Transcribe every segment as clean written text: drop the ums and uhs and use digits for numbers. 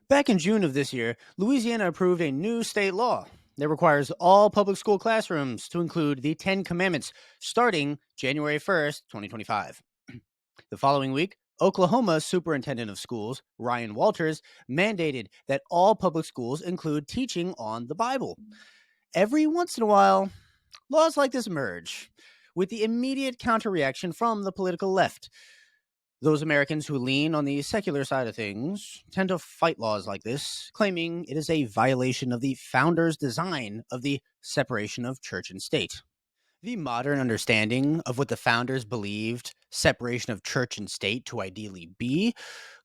Back in June of this year, Louisiana approved a new state law that requires all public school classrooms to include the Ten Commandments starting January 1st, 2025. The following week, Oklahoma's superintendent of schools, Ryan Walters, mandated that all public schools include teaching on the Bible. Every once in a while, laws like this emerge, with the immediate counterreaction from the political left. Those Americans who lean on the secular side of things tend to fight laws like this, claiming it is a violation of the founders' design of the separation of church and state. The modern understanding of what the founders believed separation of church and state to ideally be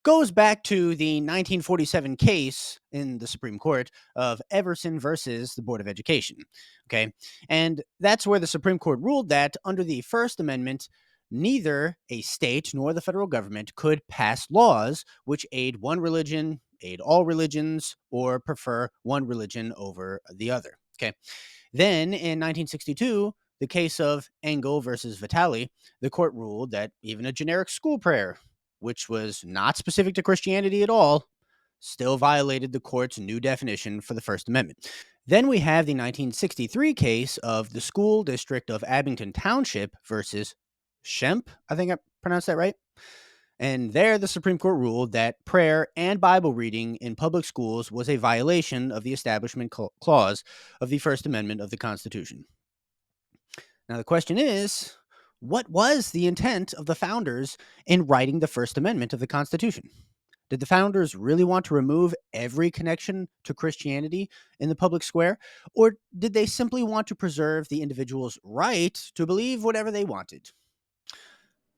goes back to the 1947 case in the Supreme Court of Everson versus the Board of Education. Okay. And that's where the Supreme Court ruled that under the First Amendment, neither a state nor the federal government could pass laws which aid one religion, aid all religions, or prefer one religion over the other. Okay. Then in 1962, the case of Engel versus Vitale, the court ruled that even a generic school prayer, which was not specific to Christianity at all, still violated the court's new definition for the First Amendment. Then we have the 1963 case of the school district of Abington Township versus Shemp. I think I pronounced that right. And there, the Supreme Court ruled that prayer and Bible reading in public schools was a violation of the Establishment Clause of the First Amendment of the Constitution. Now, the question is, what was the intent of the founders in writing the First Amendment of the Constitution? Did the founders really want to remove every connection to Christianity in the public square? Or did they simply want to preserve the individual's right to believe whatever they wanted?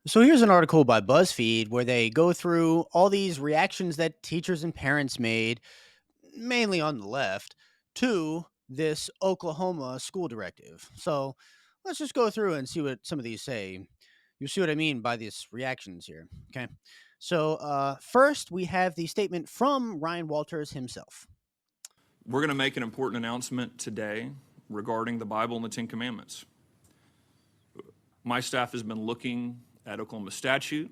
So here's an article by BuzzFeed where they go through all these reactions that teachers and parents made, mainly on the left, to this Oklahoma school directive. So let's just go through and see what some of these say. You see what I mean by these reactions here. Okay. So first, we have the statement from Ryan Walters himself. We're going to make an important announcement today regarding the Bible and the Ten Commandments. My staff has been looking at Oklahoma statute.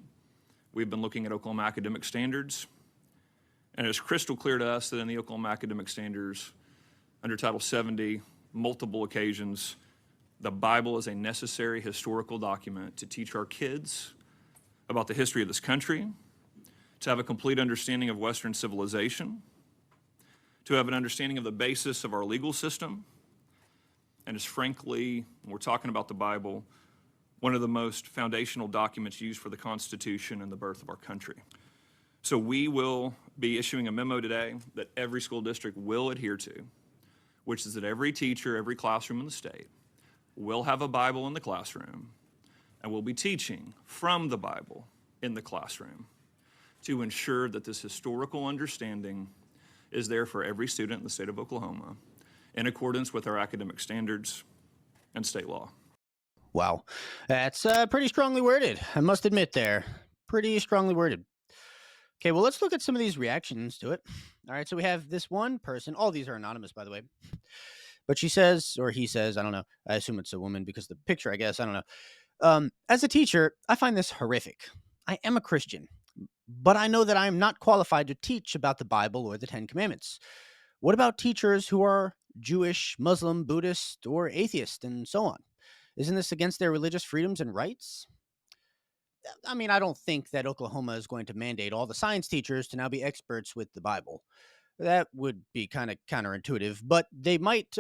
We've been looking at Oklahoma academic standards. And it's crystal clear to us that in the Oklahoma academic standards, under Title 70, multiple occasions, the Bible is a necessary historical document to teach our kids about the history of this country, to have a complete understanding of Western civilization, to have an understanding of the basis of our legal system, and is frankly, when we're talking about the Bible, one of the most foundational documents used for the Constitution and the birth of our country. So we will be issuing a memo today that every school district will adhere to, which is that every teacher, every classroom in the state will have a Bible in the classroom and will be teaching from the Bible in the classroom to ensure that this historical understanding is there for every student in the state of Oklahoma in accordance with our academic standards and state law. Wow. That's pretty strongly worded, I must admit there. Pretty strongly worded. Okay, well, let's look at some of these reactions to it. All right, so we have this one person. All these are anonymous, by the way. But she says, or he says, I don't know. I assume it's a woman because the picture, I guess. I don't know. As a teacher, I find this horrific. I am a Christian, but I know that I am not qualified to teach about the Bible or the Ten Commandments. What about teachers who are Jewish, Muslim, Buddhist, or atheist, and so on? Isn't this against their religious freedoms and rights? I mean, I don't think that Oklahoma is going to mandate all the science teachers to now be experts with the Bible. That would be kind of counterintuitive, but they might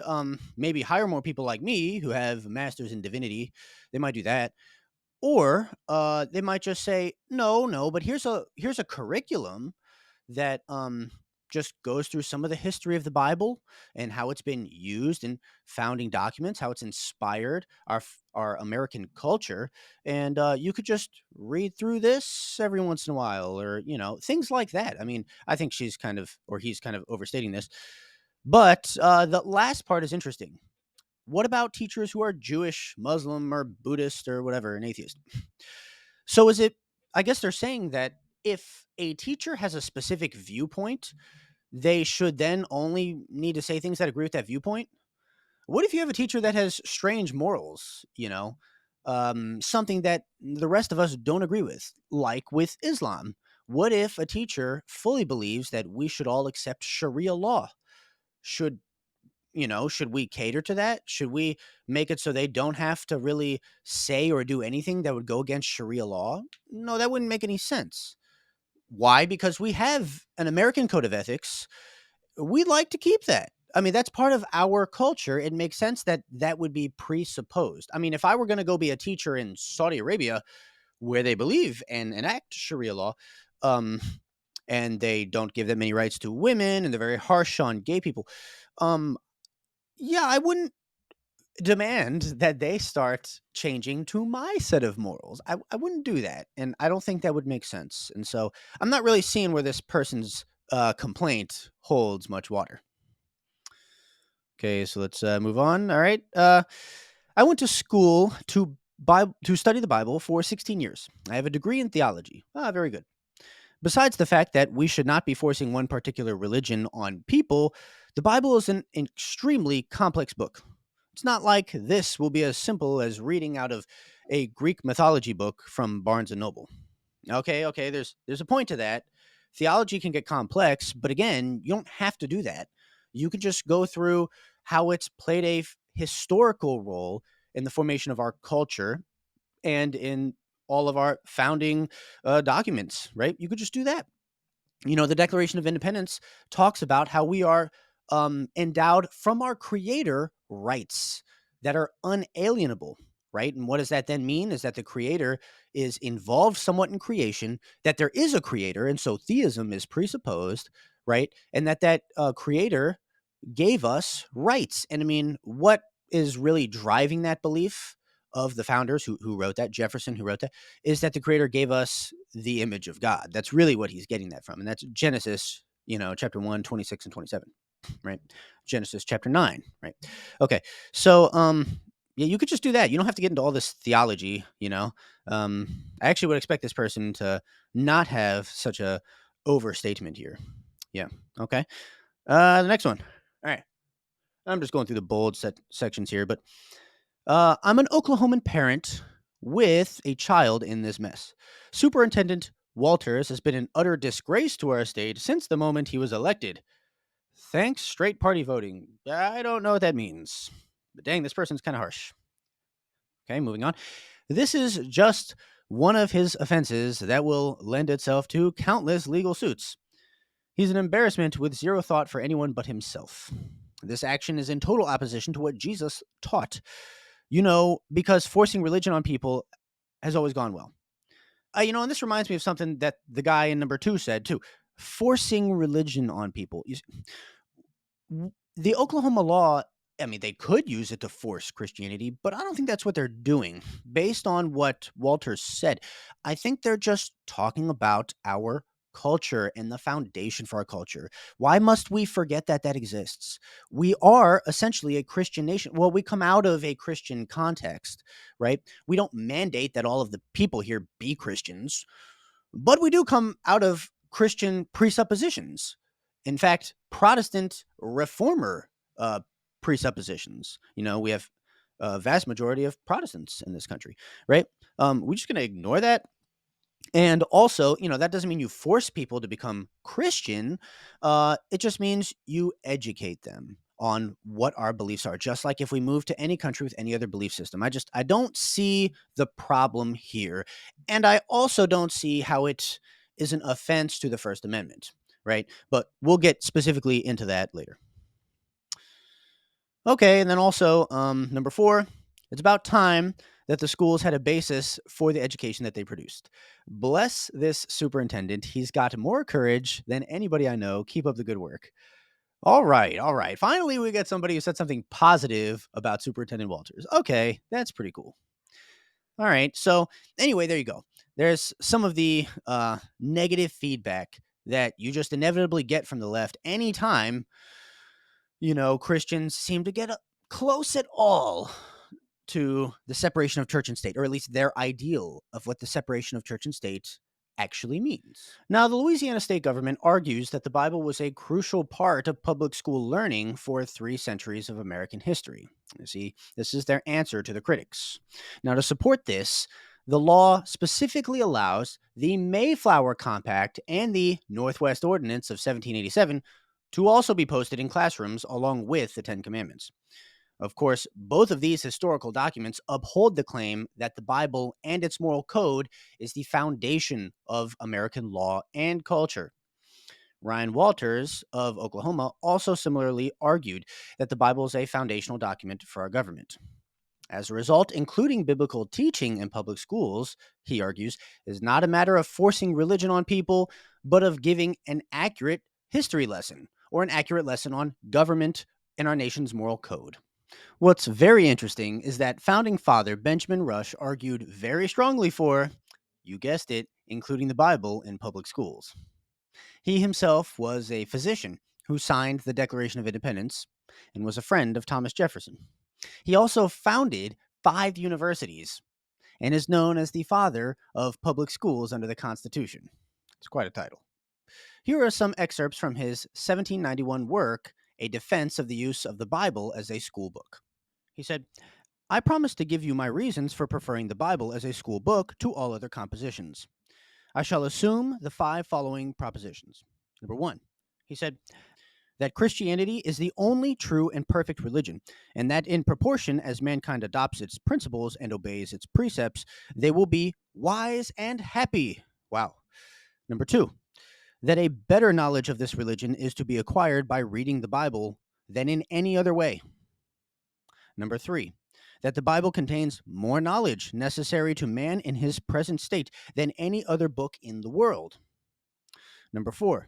maybe hire more people like me who have masters in divinity. They might do that. Or they might just say, no, but here's a curriculum that just goes through some of the history of the Bible and how it's been used in founding documents, how it's inspired our American culture, and you could just read through this every once in a while, or things like that. I mean, I think she's kind of, or he's kind of overstating this, but the last part is interesting. What about teachers who are Jewish, Muslim, or Buddhist, or whatever, an atheist? So is it? I guess they're saying that if a teacher has a specific viewpoint, they should then only need to say things that agree with that viewpoint. What if you have a teacher that has strange morals, something that the rest of us don't agree with, like with Islam? what if a teacher fully believes that we should all accept Sharia law? Should should we cater to that? Should we make it so they don't have to really say or do anything that would go against Sharia law? No, that wouldn't make any sense. Why? Because we have an American code of ethics. We'd like to keep that. I mean, that's part of our culture. It makes sense that that would be presupposed. I mean, if I were going to go be a teacher in Saudi Arabia, where they believe and enact Sharia law, um, and they don't give that many rights to women, and they're very harsh on gay people. Um, yeah, I wouldn't demand that they start changing to my set of morals. I wouldn't do that. And I don't think that would make sense. And so I'm not really seeing where this person's complaint holds much water. Okay, so let's move on. All right. I went to school to study the Bible for 16 years. I have a degree in theology. Ah, very good. Besides the fact that we should not be forcing one particular religion on people, the Bible is an extremely complex book. It's not like this will be as simple as reading out of a Greek mythology book from Barnes and Noble. Okay, there's a point to that. Theology can get complex, but again, you don't have to do that. You can just go through how it's played a historical role in the formation of our culture and in all of our founding documents, right? You could just do that. The Declaration of Independence talks about how we are endowed from our Creator rights that are unalienable, right? And what does that then mean? Is that the Creator is involved somewhat in creation, that there is a Creator, and so theism is presupposed, right? And that Creator gave us rights. And I mean, what is really driving that belief of the founders who wrote that, Jefferson, who wrote that, is that the creator gave us the image of God. That's really what he's getting that from. And that's Genesis, chapter 1, 26 and 27, right? Genesis chapter 9, right? Okay. So, yeah, you could just do that. You don't have to get into all this theology. I actually would expect this person to not have such a overstatement here. Yeah. Okay. The next one. All right. I'm just going through the bold sections here, but I'm an Oklahoman parent with a child in this mess. Superintendent Walters has been an utter disgrace to our state since the moment he was elected. Thanks, straight party voting. I don't know what that means. But dang, this person's kind of harsh. Okay, moving on. This is just one of his offenses that will lend itself to countless legal suits. He's an embarrassment with zero thought for anyone but himself. This action is in total opposition to what Jesus taught. Because forcing religion on people has always gone well. And this reminds me of something that the guy in number 2 said too. Forcing religion on people. The Oklahoma law, I mean, they could use it to force Christianity, but I don't think that's what they're doing. Based on what Walter said, I think they're just talking about our culture and the foundation for our culture. Why must we forget that that exists? We are essentially a Christian nation. Well, we come out of a Christian context, right? We don't mandate that all of the people here be Christians, but we do come out of Christian presuppositions. In fact, Protestant reformer presuppositions. We have a vast majority of Protestants in this country, right? We're just going to ignore that. And also, that doesn't mean you force people to become Christian. It just means you educate them on what our beliefs are, just like if we move to any country with any other belief system. I don't see the problem here. And I also don't see how it is an offense to the First Amendment, right? But we'll get specifically into that later. Okay, and then also, number 4, it's about time that the schools had a basis for the education that they produced. Bless this superintendent. He's got more courage than anybody I know. Keep up the good work. All right, all right. Finally, we get somebody who said something positive about Superintendent Walters. Okay, that's pretty cool. All right, so anyway, there you go. There's some of the negative feedback that you just inevitably get from the left anytime Christians seem to get close at all to the separation of church and state, or at least their ideal of what the separation of church and state actually means. Now, the Louisiana state government argues that the Bible was a crucial part of public school learning for 3 centuries of American history. You see, this is their answer to the critics. Now, to support this, The law specifically allows the Mayflower Compact and the Northwest Ordinance of 1787 to also be posted in classrooms along with the Ten Commandments. Of course, both of these historical documents uphold the claim that the Bible and its moral code is the foundation of American law and culture. Ryan Walters of Oklahoma also similarly argued that the Bible is a foundational document for our government. As a result, including biblical teaching in public schools, he argues, is not a matter of forcing religion on people, but of giving an accurate history lesson or an accurate lesson on government and our nation's moral code. What's very interesting is that founding father Benjamin Rush argued very strongly for, you guessed it, including the Bible in public schools. He himself was a physician who signed the Declaration of Independence and was a friend of Thomas Jefferson. He also founded 5 universities and is known as the father of public schools under the Constitution. It's quite a title. Here are some excerpts from his 1791 work, A Defense of the Use of the Bible as a School Book. He said, I promise to give you my reasons for preferring the Bible as a school book to all other compositions. I shall assume the 5 following propositions. Number 1, he said, that Christianity is the only true and perfect religion, and that in proportion as mankind adopts its principles and obeys its precepts, they will be wise and happy. Wow. Number 2, that a better knowledge of this religion is to be acquired by reading the Bible than in any other way. Number 3, that the Bible contains more knowledge necessary to man in his present state than any other book in the world. Number 4,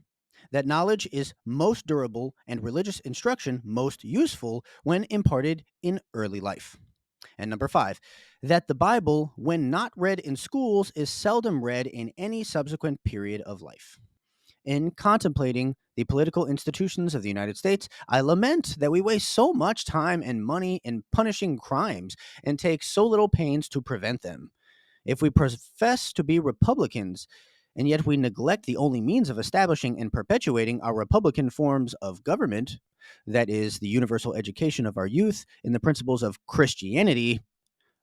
that knowledge is most durable and religious instruction most useful when imparted in early life. And number 5, that the Bible, when not read in schools, is seldom read in any subsequent period of life. In contemplating the political institutions of the United States, I lament that we waste so much time and money in punishing crimes and take so little pains to prevent them. If we profess to be Republicans, and yet we neglect the only means of establishing and perpetuating our Republican forms of government, that is, the universal education of our youth in the principles of Christianity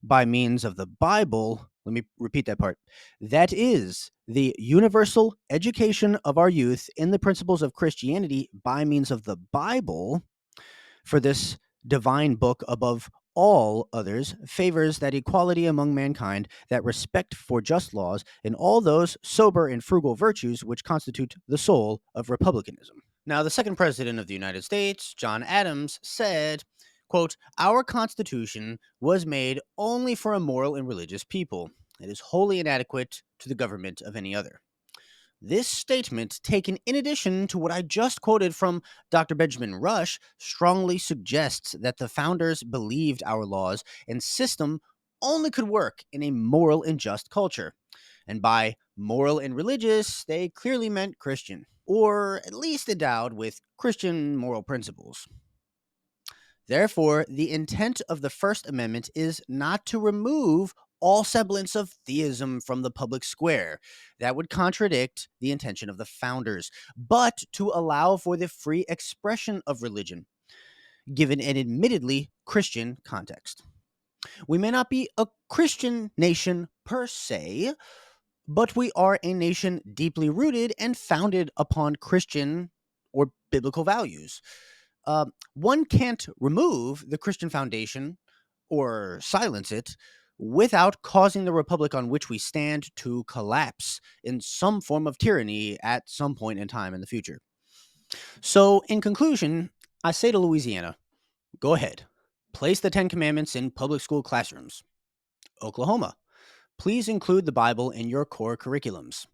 by means of the Bible, let me repeat that part. That is, the universal education of our youth in the principles of Christianity by means of the Bible, for this divine book above all others favors that equality among mankind, that respect for just laws, and all those sober and frugal virtues which constitute the soul of republicanism. Now, the second president of the United States, John Adams, said, quote, our Constitution was made only for a moral and religious people. It is wholly inadequate to the government of any other. This statement, taken in addition to what I just quoted from Dr. Benjamin Rush, strongly suggests that the founders believed our laws and system only could work in a moral and just culture. And by moral and religious, they clearly meant Christian, or at least endowed with Christian moral principles. Therefore, the intent of the First Amendment is not to remove all semblance of theism from the public square. That would contradict the intention of the founders, but to allow for the free expression of religion, given an admittedly Christian context. We may not be a Christian nation per se, but we are a nation deeply rooted and founded upon Christian or biblical values. One can't remove the Christian foundation or silence it without causing the republic on which we stand to collapse in some form of tyranny at some point in time in the future. So, in conclusion, I say to Louisiana, go ahead, place the Ten Commandments in public school classrooms. Oklahoma, please include the Bible in your core curriculums.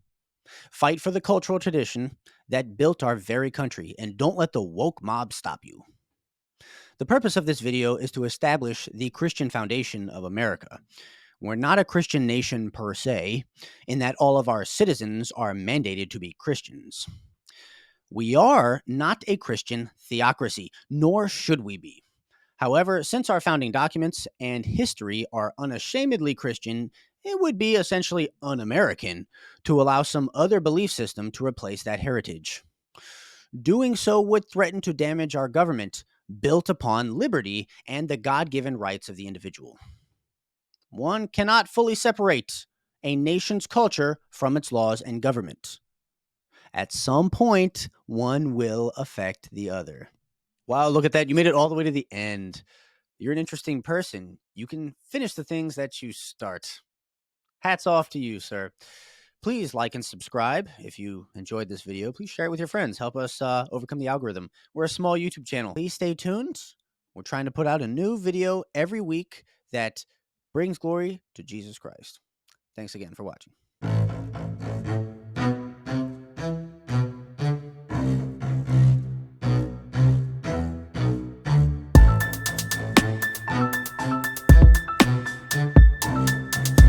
Fight for the cultural tradition that built our very country, and don't let the woke mob stop you. The purpose of this video is to establish the Christian foundation of America. We're not a Christian nation per se, in that all of our citizens are mandated to be Christians. We are not a Christian theocracy, nor should we be. However, since our founding documents and history are unashamedly Christian, it would be essentially un American to allow some other belief system to replace that heritage. Doing so would threaten to damage our government, built upon liberty and the God given rights of the individual. One cannot fully separate a nation's culture from its laws and government. At some point, one will affect the other. Wow, look at that. You made it all the way to the end. You're an interesting person. You can finish the things that you start. Hats off to you, sir. Please like and subscribe if you enjoyed this video. Please share it with your friends. Help us overcome the algorithm. We're a small YouTube channel. Please stay tuned. We're trying to put out a new video every week that brings glory to Jesus Christ. Thanks again for watching.